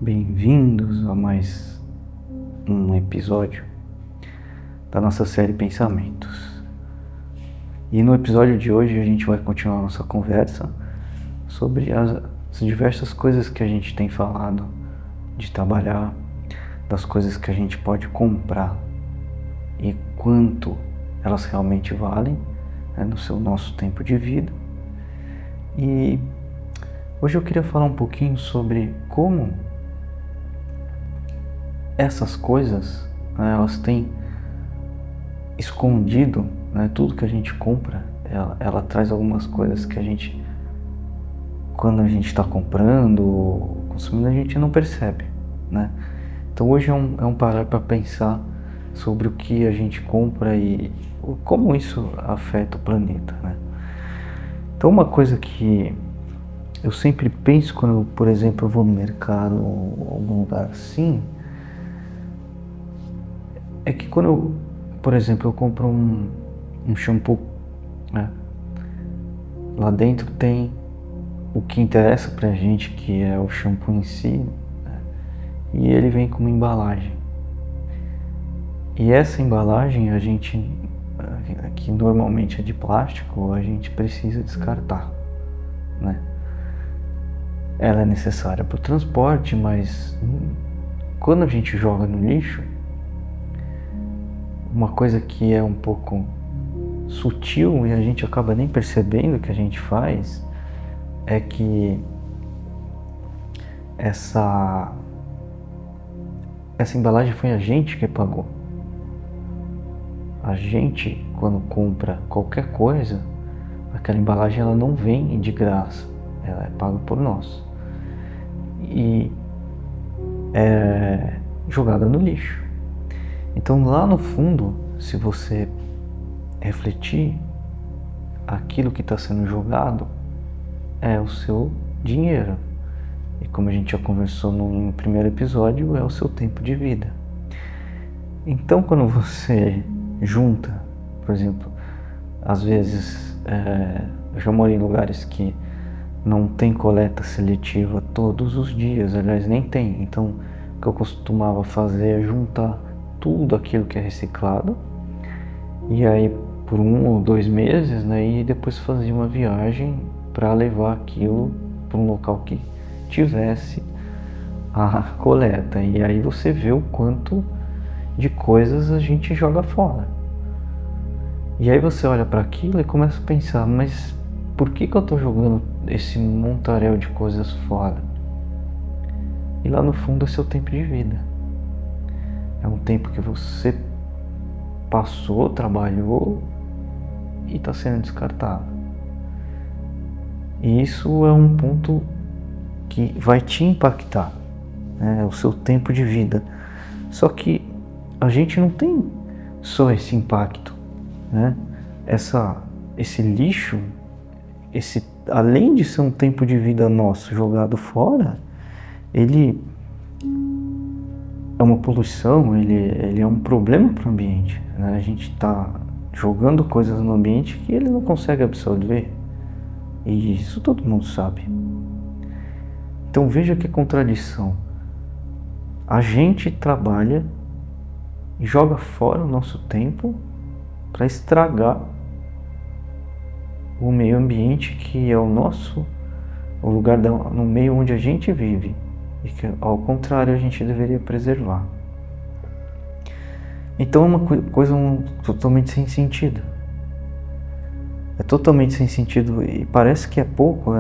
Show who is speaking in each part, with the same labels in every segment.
Speaker 1: Bem-vindos a mais um episódio da nossa série Pensamentos. E no episódio de hoje a gente vai continuar a nossa conversa sobre as diversas coisas que a gente tem falado de trabalhar, das coisas que a gente pode comprar e quanto elas realmente valem, no nosso tempo de vida. E hoje eu queria falar um pouquinho sobre como essas coisas, elas têm escondido, tudo que a gente compra, ela traz algumas coisas que a gente, quando a gente está comprando ou consumindo, a gente não percebe, Então hoje é um parar para pensar sobre o que a gente compra e como isso afeta o planeta, Então uma coisa que eu sempre penso quando, por exemplo, eu vou no mercado ou algum lugar assim, é que quando eu, por exemplo, eu compro um shampoo, lá dentro tem o que interessa pra gente, que é o shampoo em si, e ele vem com uma embalagem. E essa embalagem a gente, que normalmente é de plástico, a gente precisa descartar, Ela é necessária para o transporte, mas quando a gente joga no lixo, uma coisa que é um pouco sutil e a gente acaba nem percebendo que a gente faz é que essa embalagem foi a gente que pagou. A gente, quando compra qualquer coisa, aquela embalagem ela não vem de graça, ela é paga por nós e é jogada no lixo. Então lá no fundo, se você refletir, aquilo que está sendo jogado é o seu dinheiro. E como a gente já conversou no primeiro episódio, é o seu tempo de vida. Então quando você junta, por exemplo, às vezes eu já morei em lugares que não tem coleta seletiva todos os dias, aliás nem tem. Então o que eu costumava fazer é juntar tudo aquilo que é reciclado e aí por 1 ou 2 meses, e depois fazia uma viagem para levar aquilo para um local que tivesse a coleta. E aí você vê o quanto de coisas a gente joga fora. E aí você olha para aquilo e começa a pensar, mas por que eu estou jogando esse montaréu de coisas fora? E lá no fundo é seu tempo de vida. É um tempo que você passou, trabalhou e está sendo descartado. E isso é um ponto que vai te impactar, o seu tempo de vida. Só que a gente não tem só esse impacto, esse lixo, além de ser um tempo de vida nosso jogado fora, ele é uma poluição, ele é um problema para o ambiente, A gente está jogando coisas no ambiente que ele não consegue absorver, e isso todo mundo sabe. Então veja que contradição. A gente trabalha e joga fora o nosso tempo para estragar o meio ambiente que é o lugar no meio onde a gente vive e que, ao contrário, a gente deveria preservar. Então é uma coisa totalmente sem sentido. É totalmente sem sentido e parece que é pouco,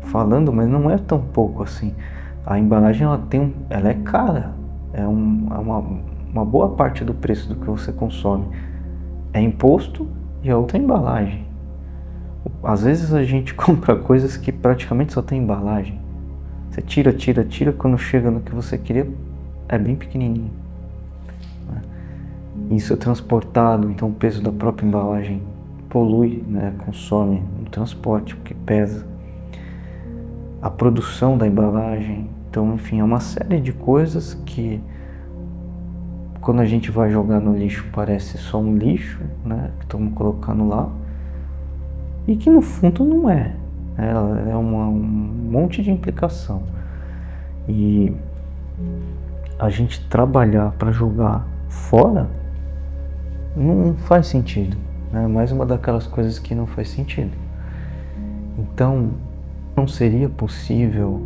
Speaker 1: falando, mas não é tão pouco assim. A embalagem ela é cara, é uma boa parte do preço do que você consome é imposto e a outra é embalagem. Às vezes a gente compra coisas que praticamente só tem embalagem. Você tira, quando chega no que você queria é bem pequenininho. Isso é transportado, então o peso da própria embalagem polui, consome no transporte, porque pesa. A produção da embalagem, então enfim, é uma série de coisas que quando a gente vai jogar no lixo parece só um lixo, que estamos colocando lá, e que no fundo não é. É um monte de implicação. E a gente trabalhar para jogar fora não faz sentido, né? Mais uma daquelas coisas que não faz sentido. Então, não seria possível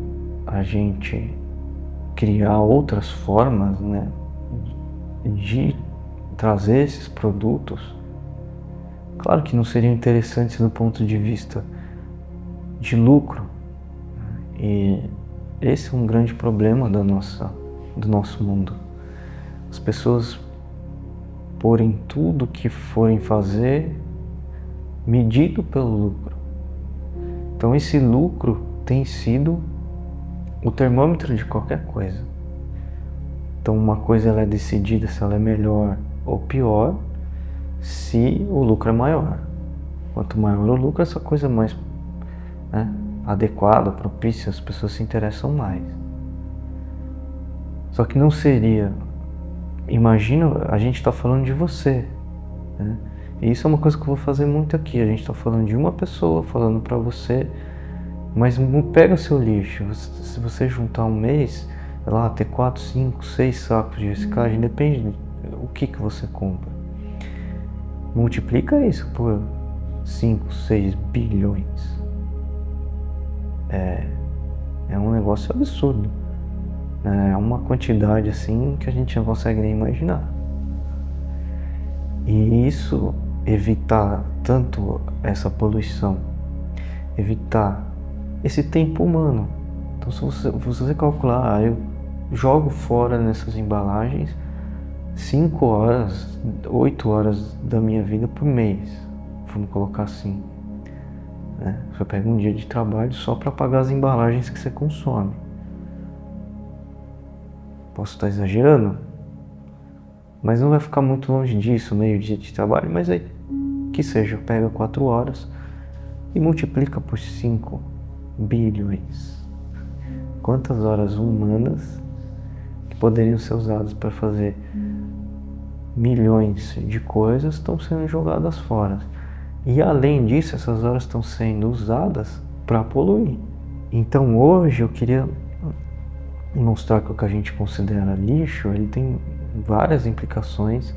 Speaker 1: a gente criar outras formas, né, de trazer esses produtos? Claro que não seriam interessantes do ponto de vista de lucro, e esse é um grande problema do nosso mundo. As pessoas porem tudo que forem fazer medido pelo lucro. Então esse lucro tem sido o termômetro de qualquer coisa. Então uma coisa ela é decidida se ela é melhor ou pior se o lucro é maior. Quanto maior o lucro, essa coisa mais, né, adequada, propícia, as pessoas se interessam mais. Só que não seria... Imagina, a gente está falando de você, né? E isso é uma coisa que eu vou fazer muito aqui. A gente está falando de uma pessoa, falando para você, mas pega o seu lixo. Se você juntar um mês, lá, ter 4, 5, 6 sacos de reciclagem, depende do que você compra. Multiplica isso por 5, 6 bilhões. É um negócio absurdo. É uma quantidade assim que a gente não consegue nem imaginar. E isso, evitar tanto essa poluição, evitar esse tempo humano. Então se você calcular, eu jogo fora nessas embalagens 5 horas, 8 horas da minha vida por mês, vamos colocar assim, né? Você pega um dia de trabalho só para pagar as embalagens que você consome. Posso estar exagerando, mas não vai ficar muito longe disso, meio dia de trabalho, mas aí que seja, pega 4 horas e multiplica por 5 bilhões. Quantas horas humanas que poderiam ser usadas para fazer milhões de coisas estão sendo jogadas fora. E além disso, essas horas estão sendo usadas para poluir. Então hoje eu queria mostrar que o que a gente considera lixo, ele tem várias implicações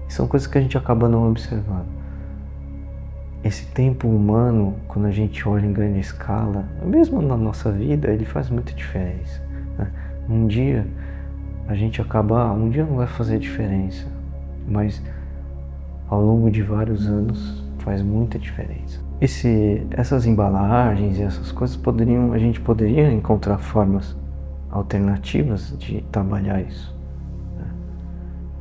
Speaker 1: e são coisas que a gente acaba não observando. Esse tempo humano, quando a gente olha em grande escala, mesmo na nossa vida, ele faz muita diferença, né? Um dia não vai fazer diferença, mas ao longo de vários anos faz muita diferença. Essas embalagens e essas coisas a gente poderia encontrar formas alternativas de trabalhar isso, né?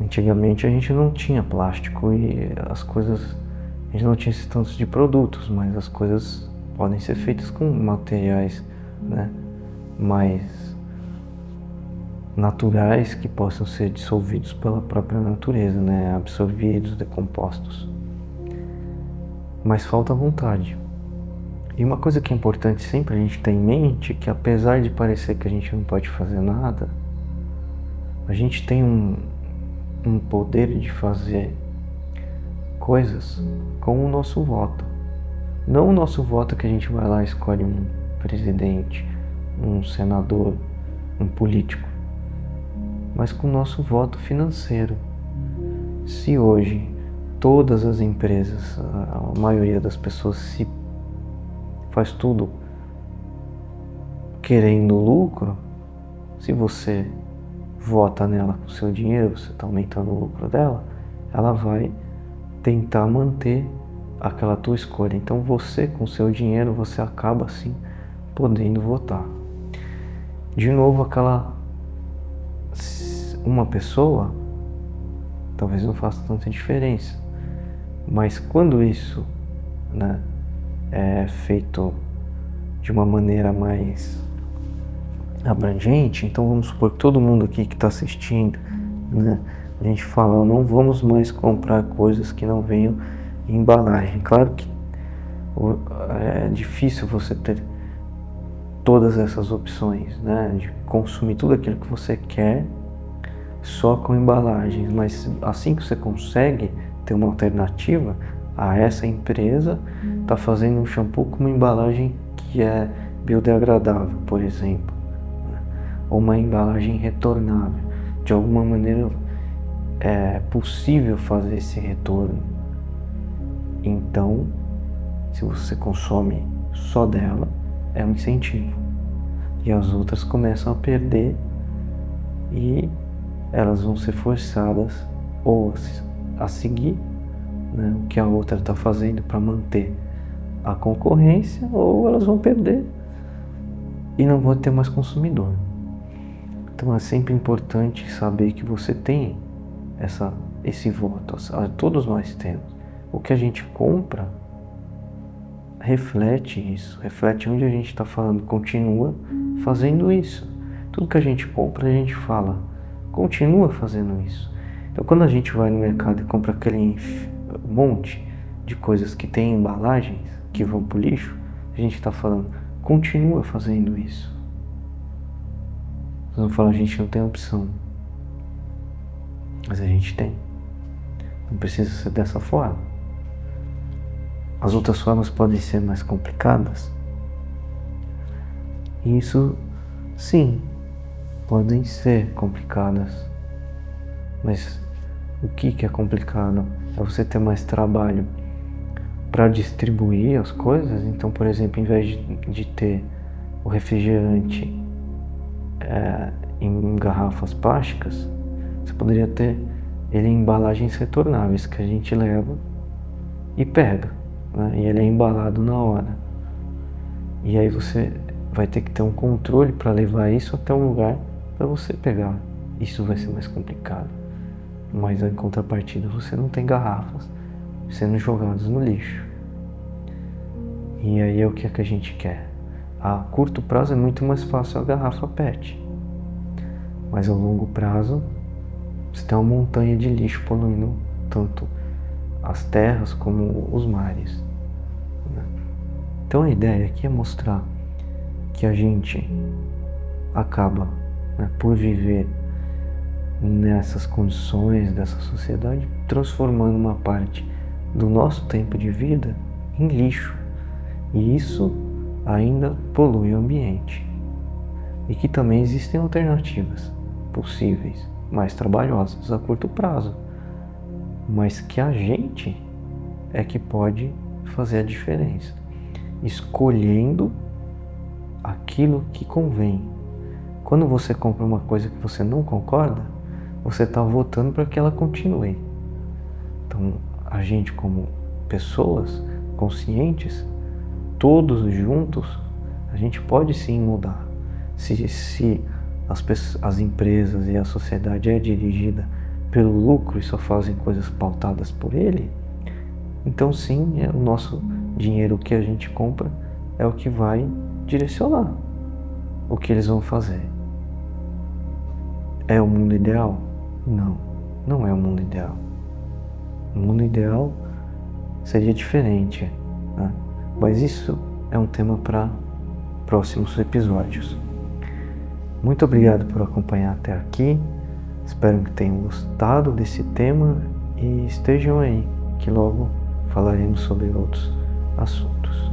Speaker 1: Antigamente a gente não tinha plástico e a gente não tinha esses tantos de produtos, mas as coisas podem ser feitas com materiais, né, mais naturais, que possam ser dissolvidos pela própria natureza, né, absorvidos, decompostos. Mas falta vontade. E uma coisa que é importante sempre a gente ter em mente é que, apesar de parecer que a gente não pode fazer nada, a gente tem um poder de fazer coisas com o nosso voto. Não o nosso voto que a gente vai lá e escolhe um presidente, um senador, um político, mas com o nosso voto financeiro. Se hoje todas as empresas, a maioria das pessoas se faz tudo querendo lucro, se você vota nela com o seu dinheiro, você está aumentando o lucro dela, ela vai tentar manter aquela tua escolha. Então você, com o seu dinheiro, você acaba assim podendo votar. De novo, uma pessoa talvez não faça tanta diferença, mas quando isso, né, é feito de uma maneira mais abrangente, então vamos supor que todo mundo aqui que está assistindo, né, a gente fala, não vamos mais comprar coisas que não venham em embalagem. Claro que é difícil você ter todas essas opções, né, de consumir tudo aquilo que você quer só com embalagens, mas assim que você consegue ter uma alternativa, essa empresa está fazendo um shampoo com uma embalagem que é biodegradável, por exemplo, ou uma embalagem retornável. de alguma maneira é possível fazer esse retorno. Então, se você consome só dela, é um incentivo. E as outras começam a perder e elas vão ser forçadas ou a seguir, né, o que a outra está fazendo para manter a concorrência, ou elas vão perder e não vão ter mais consumidor. Então é sempre importante saber que você tem esse voto. Todos nós temos. O que a gente compra reflete isso, reflete onde a gente está falando, continua fazendo isso. Tudo que a gente compra, a gente fala, continua fazendo isso. Então quando a gente vai no mercado e compra aquele monte de coisas que tem embalagens que vão para o lixo, a gente está falando, continua fazendo isso. Nós vamos falar, a gente não tem opção, mas a gente tem. Não precisa ser dessa forma. As outras formas podem ser mais complicadas. Isso, sim, podem ser complicadas. Mas o que é complicado? É você ter mais trabalho para distribuir as coisas. Então, por exemplo, em vez de ter o refrigerante em garrafas plásticas, você poderia ter ele em embalagens retornáveis que a gente leva e pega, né? E ele é embalado na hora. E aí você vai ter que ter um controle para levar isso até um lugar para você pegar. Isso vai ser mais complicado. Mas em contrapartida você não tem garrafas sendo jogadas no lixo. E aí é o que é que a gente quer. A curto prazo é muito mais fácil a garrafa PET. Mas a longo prazo você tem uma montanha de lixo poluindo tanto as terras como os mares, né? Então a ideia aqui é mostrar que a gente acaba, né, por viver nessas condições dessa sociedade, transformando uma parte do nosso tempo de vida em lixo. E isso ainda polui o ambiente. E que também existem alternativas possíveis, mais trabalhosas a curto prazo, mas que a gente é que pode fazer a diferença, escolhendo aquilo que convém. Quando você compra uma coisa que você não concorda, você está votando para que ela continue. Então, a gente como pessoas conscientes, todos juntos, a gente pode sim mudar. Se as empresas e a sociedade é dirigida pelo lucro e só fazem coisas pautadas por ele, então sim, o nosso dinheiro que a gente compra é o que vai direcionar o que eles vão fazer. É o mundo ideal? Não, não é o mundo ideal. O mundo ideal seria diferente, né? Mas isso é um tema para próximos episódios. Muito obrigado por acompanhar até aqui. Espero que tenham gostado desse tema e estejam aí, que logo falaremos sobre outros assuntos.